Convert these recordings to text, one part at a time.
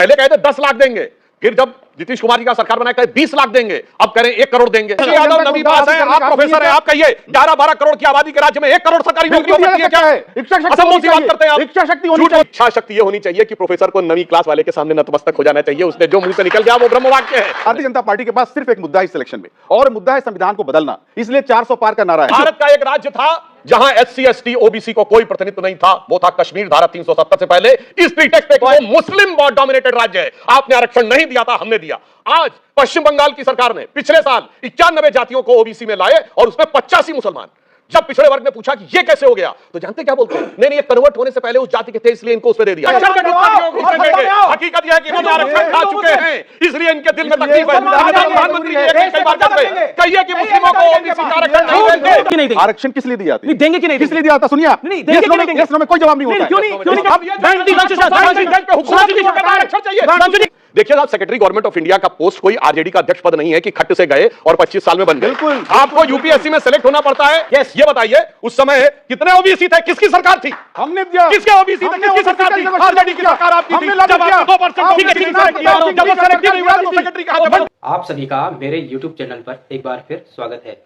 पहले कहे थे 10 लाख देंगे, फिर जब नीतीश कुमार जी का सरकार बनाया कहे 20 लाख देंगे, अब कह रहे 1 करोड़ देंगे। यादव नबी पास है, आप प्रोफेसर हैं, आप कहिए 11-12 करोड़ की आबादी के राज्य में 1 करोड़ सरकारी नौकरी हो सकती है क्या? असंभव सी बात करते हैं आप। इच्छा शक्ति ये होनी चाहिए कि प्रोफेसर को नवी क्लास वाले के सामने नतमस्तक हो जाना चाहिए। उसने जो मुंह से निकल गया वो ब्रह्म वाक्य है। भारतीय जनता पार्टी के पास सिर्फ एक मुद्दा है इस इलेक्शन में, और मुद्दा है संविधान को बदलना। इसलिए 400 पार का नारा है। भारत का एक राज्य था जहां SC ST OBC को कोई प्रतिनिधित्व नहीं था, वो था कश्मीर। धारा 370 से पहले इस प्रीटेक्स्ट पे वो मुस्लिम डोमिनेटेड राज्य है। आपने आरक्षण नहीं दिया था, हमने दिया। आज पश्चिम बंगाल की सरकार ने पिछले साल 91 जातियों को OBC में लाए और उसमें 85 मुसलमान। जब पिछड़े वर्ग ने पूछा कि ये कैसे हो गया, तो जानते क्या बोलते हैं? नहीं, ये कन्वर्ट होने से पहले उस जाति के थे, इसलिए इनको उसमें दे दिया। हकीकत यह है कि इन्होंने आरक्षण खा चुके हैं, इसलिए इनके दिल में तकलीफ है। प्रधानमंत्री कई बार कहते हैं, कहिए कि मुस्लिमों को OBC का आरक्षण नहीं देंगे। आरक्षण किस लिए दिया था? देंगे कि नहीं? किस लिए दिया था? सुनिए आप, में कोई जवाब नहीं होता। देखिए साहब, सेक्रेटरी गवर्नमेंट ऑफ इंडिया का पोस्ट कोई RJD का अध्यक्ष पद नहीं है कि खट्ट से गए और 25 साल में बन गए। आपको UPSC में सेलेक्ट होना पड़ता है। ये बताइए उस समय कितने OBC थे, किसकी सरकार थी? हमने दिया। किसके OBC थे, किसकी सरकार थी? RJD की सरकार आपकी थी। जब आपने 2% आप सभी का मेरे YouTube चैनल पर एक बार फिर स्वागत है।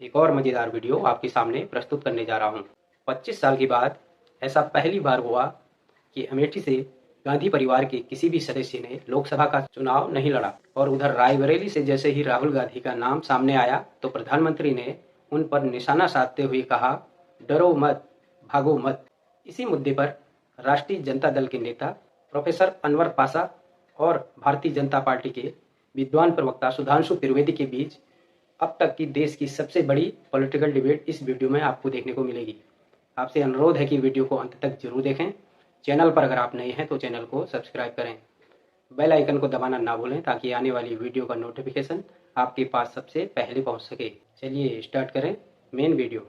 एक और मजेदार वीडियो आपके सामने प्रस्तुत करने जा रहा हूं। 25 साल के बाद ऐसा पहली बार हुआ कि अमेठी से गांधी परिवार के किसी भी सदस्य ने लोकसभा का चुनाव नहीं लड़ा, और उधर रायबरेली से जैसे ही राहुल गांधी का नाम सामने आया तो प्रधानमंत्री ने उन पर निशाना साधते हुए कहा, डरो मत, भागो मत। इसी मुद्दे पर राष्ट्रीय जनता दल के नेता प्रोफेसर अनवर पाशा और भारतीय जनता पार्टी के विद्वान प्रवक्ता सुधांशु त्रिवेदी के बीच अब तक की देश की सबसे बड़ी पॉलिटिकल डिबेट इस वीडियो में आपको देखने को मिलेगी। आपसे अनुरोध है कि वीडियो को अंत तक जरूर देखें। चैनल पर अगर आप नए हैं तो चैनल को सब्सक्राइब करें, बेल आइकन को दबाना ना भूलें ताकि आने वाली वीडियो का नोटिफिकेशन आपके पास सबसे पहले पहुंच सके। चलिए स्टार्ट करें मेन वीडियो।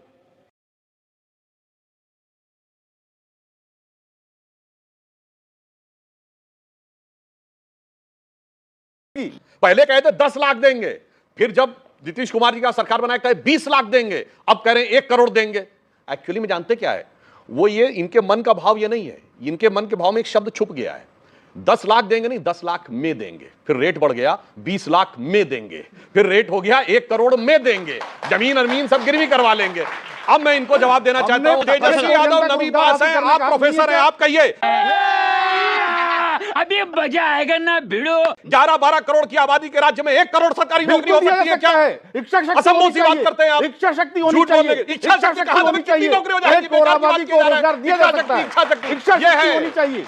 पहले कहे थे 10 लाख देंगे, फिर जब नीतीश कुमार जी का सरकार बनाया कहे 20 लाख देंगे, अब कह रहे हैं 1 करोड़ देंगे। एक्चुअली में जानते क्या है, वो ये इनके मन का भाव ये नहीं है। इनके मन के भाव में एक शब्द छुप गया है। 10 लाख देंगे नहीं, 10 लाख में देंगे। फिर रेट बढ़ गया, 20 लाख में देंगे। फिर रेट हो गया 1 करोड़ में देंगे। जमीन अरमीन सब गिरवी करवा लेंगे। अब मैं इनको जवाब देना चाहता हूं। तेजस्वी यादव नबी पास है, आप प्रोफेसर हैं, आप कहिए अभी मजा आएगा ना भिड़ो। 11-12 करोड़ की आबादी के राज्य में 1 करोड़ सरकारी नौकरी हो सकती है क्या? असंभव सी बात करते हैं आप। इच्छा शक्ति होनी चाहिए। इच्छा शक्ति कहां से कितनी नौकरी हो जाएगी? आबादी को रोजगार दिया जा सकता है। इच्छा शक्ति होनी चाहिए।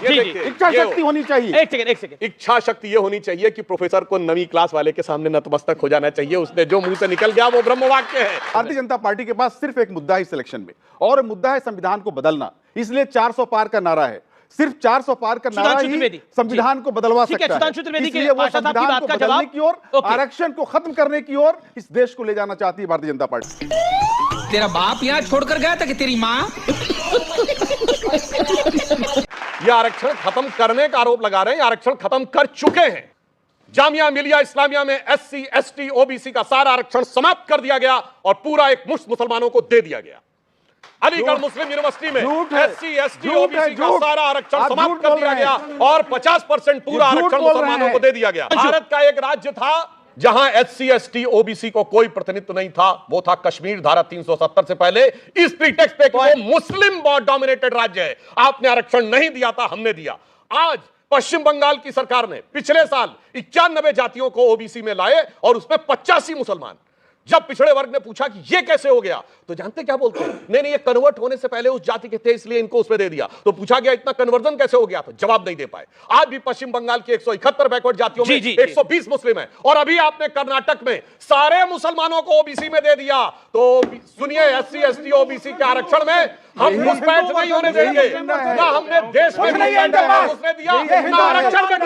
इच्छा शक्ति होनी चाहिए। एक सेकंड। इच्छा शक्ति ये होनी चाहिए कि प्रोफेसर को नवी क्लास वाले के सामने नतमस्तक हो जाना चाहिए। उसने जो मुंह से निकल गया वो ब्रह्म वाक्य है। भारतीय जनता पार्टी के पास सिर्फ एक मुद्दा है इस इलेक्शन में, और मुद्दा है संविधान को बदलना। इसलिए 400 पार का नारा है। सिर्फ 400 पार का नारा ही संविधान को बदलवा सकता है। इसलिए वो संविधान को बदलने की ओर, आरक्षण को खत्म करने की ओर इस देश को ले जाना चाहती है भारतीय जनता पार्टी। तेरा बाप यहाँ छोड़कर गया था कि तेरी माँ? ये आरक्षण खत्म करने का आरोप लगा रहे हैं। आरक्षण खत्म कर चुके हैं। जामिया मिलिया इस्लामिया में SC ST OBC का सारा आरक्षण समाप्त कर दिया गया और पूरा एक मुश्त मुसलमानों को दे दिया गया। अलीगढ़ मुस्लिम यूनिवर्सिटी में SC ST OBC का सारा आरक्षण समाप्त कर दिया गया और 50% पूरा आरक्षण मुसलमानों को दे दिया गया। भारत का एक राज्य था जहां SC ST OBC को कोई प्रतिनिधित्व नहीं था, वो था कश्मीर। धारा 370 से पहले इस प्रीटेक्स्ट पे वो मुस्लिम डोमिनेटेड राज्य है। आपने आरक्षण नहीं दिया था, हमने दिया। आज पश्चिम बंगाल की सरकार ने पिछले साल 91 जातियों को OBC में लाए और उसमें 85 मुसलमान। जब पिछड़े वर्ग ने पूछा कि ये कैसे हो गया, तो जानते क्या बोलते हैं? नहीं, ये कन्वर्ट होने से पहले उस जाति के थे, इसलिए इनको उसमें दे दिया। तो पूछा गया इतना कन्वर्जन कैसे हो गया, तो जवाब नहीं दे पाए। आज भी पश्चिम बंगाल की 171 बैकवर्ड जातियों में 120 मुस्लिम है, और अभी आपने कर्नाटक में सारे मुसलमानों को OBC में दे दिया। तो सुनिए, SC ST OBC के आरक्षण में हम घुसपैठ नहीं होने देंगे। ना हमने देश में घुसने दिया, ना आरक्षण में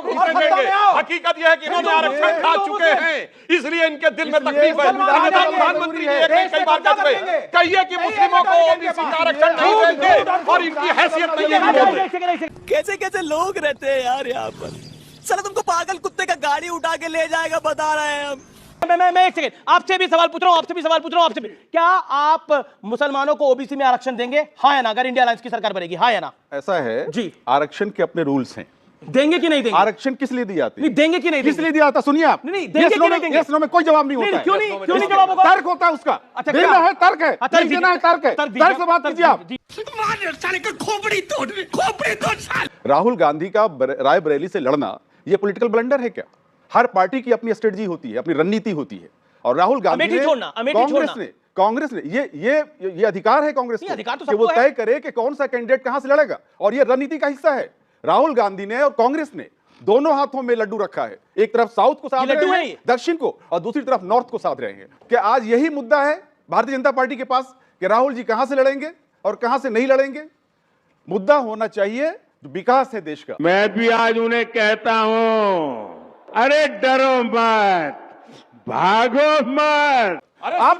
घुसने देंगे। हकीकत यह है कि इन्होंने आरक्षण खा चुके हैं, इसलिए इनके दिल में तकलीफ है। प्रधानमंत्री कई बार कहते हैं, कहिए कि मुस्लिमों को OBC का आरक्षण नहीं देंगे और इनकी हैसियत नहीं है। कैसे कैसे लोग रहते हैं यार यहाँ पर। साला तुमको पागल कुत्ते का गाड़ी उठा के ले जाएगा, बता रहे हैं हम। मैं एक सेकंड आपसे भी सवाल पूछ रहा हूं, आपसे भी। क्या आप मुसलमानों को OBC में आरक्षण देंगे, हाँ या ना? अगर इंडिया अलायंस की सरकार बनेगी, हाँ या ना? ऐसा है जी, आरक्षण के अपने रूल्स हैं। देंगे कि नहीं देंगे? आरक्षण किस लिए दी जाती है? नहीं देंगे कि नहीं किस लिए दिया जाता? सुनिए आप, नहीं देंगे कि नहीं देंगे? यस नो में कोई जवाब नहीं होता है। क्यों नहीं जवाब होगा? तर्क होता है उसका। अच्छा, देना है तर्क है, तर्क देना है तर्क है, तर्क से बात कीजिए आप। राहुल गांधी का रायबरेली से लड़ना ये पॉलिटिकल ब्लंडर है क्या? हर पार्टी की अपनी स्ट्रेटजी होती है, अपनी रणनीति होती है, और राहुल गांधी ने, कांग्रेस ने ये अधिकार है कांग्रेस को कि वो तय करे कि कौन सा कैंडिडेट कहां से लड़ेगा, और ये रणनीति का हिस्सा है। राहुल गांधी ने और कांग्रेस ने दोनों हाथों में लड्डू रखा है, एक तरफ साउथ को साध रहे हैं, दक्षिण को, और दूसरी तरफ नॉर्थ को साध रहे हैं। क्या आज यही मुद्दा है भारतीय जनता पार्टी के पास कि राहुल जी कहां से लड़ेंगे और कहां से नहीं लड़ेंगे? मुद्दा होना चाहिए जो विकास है देश का। मैं भी आज उन्हें कहता हूं, अरे डरो मत, भागो मत। आप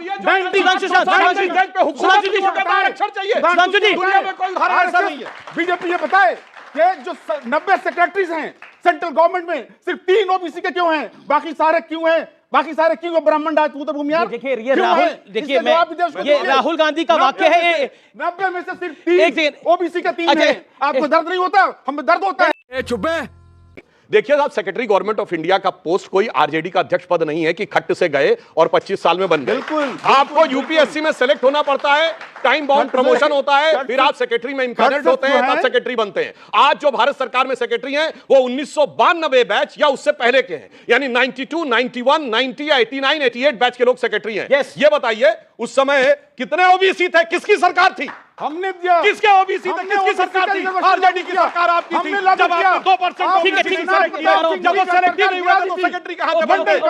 बीजेपी ये बताए कि जो 90 सेक्रेटरीज हैं सेंट्रल गवर्नमेंट में, सिर्फ 3 ओबीसी के क्यों हैं, बाकी सारे क्यों हैं? बाकी सारे क्यों ब्राह्मण राजपूत भूमियार? देखिए ये राहुल गांधी का वाक्य है। 90 में से सिर्फ 3 ओबीसी के 3 हैं। आपको दर्द नहीं होता? हमें दर्द होता है। चुप है। देखिए साहब, सेक्रेटरी गवर्नमेंट ऑफ इंडिया का पोस्ट कोई आरजेडी का अध्यक्ष पद नहीं है कि खट्ट से गए और 25 साल में बन गए। बिल्कुल, आपको यूपीएससी में सेलेक्ट होना पड़ता है, टाइम बाउंड प्रमोशन होता है, फिर आप सेक्रेटरी में इंपैनल्ड होते हैं, तब सेक्रेटरी बनते हैं। आज जो भारत सरकार में सेक्रेटरी हैं वो 1992 बैच या उससे पहले के हैं, यानी 92, 91, 90 या 89, 88 बैच के लोग सेक्रेटरी हैं। ये बताइए उस समय कितने ओबीसी थे? किसकी सरकार थी? हमने दिया। किसके ओबीसी थे? किसकी सरकार थी? आरजेडी की सरकार आपकी थी। जब आपने 2%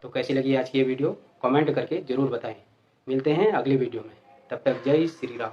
तो कैसी लगी आज की ये वीडियो कमेंट करके जरूर बताएं। मिलते हैं अगले वीडियो में, तब तक जय श्री राम।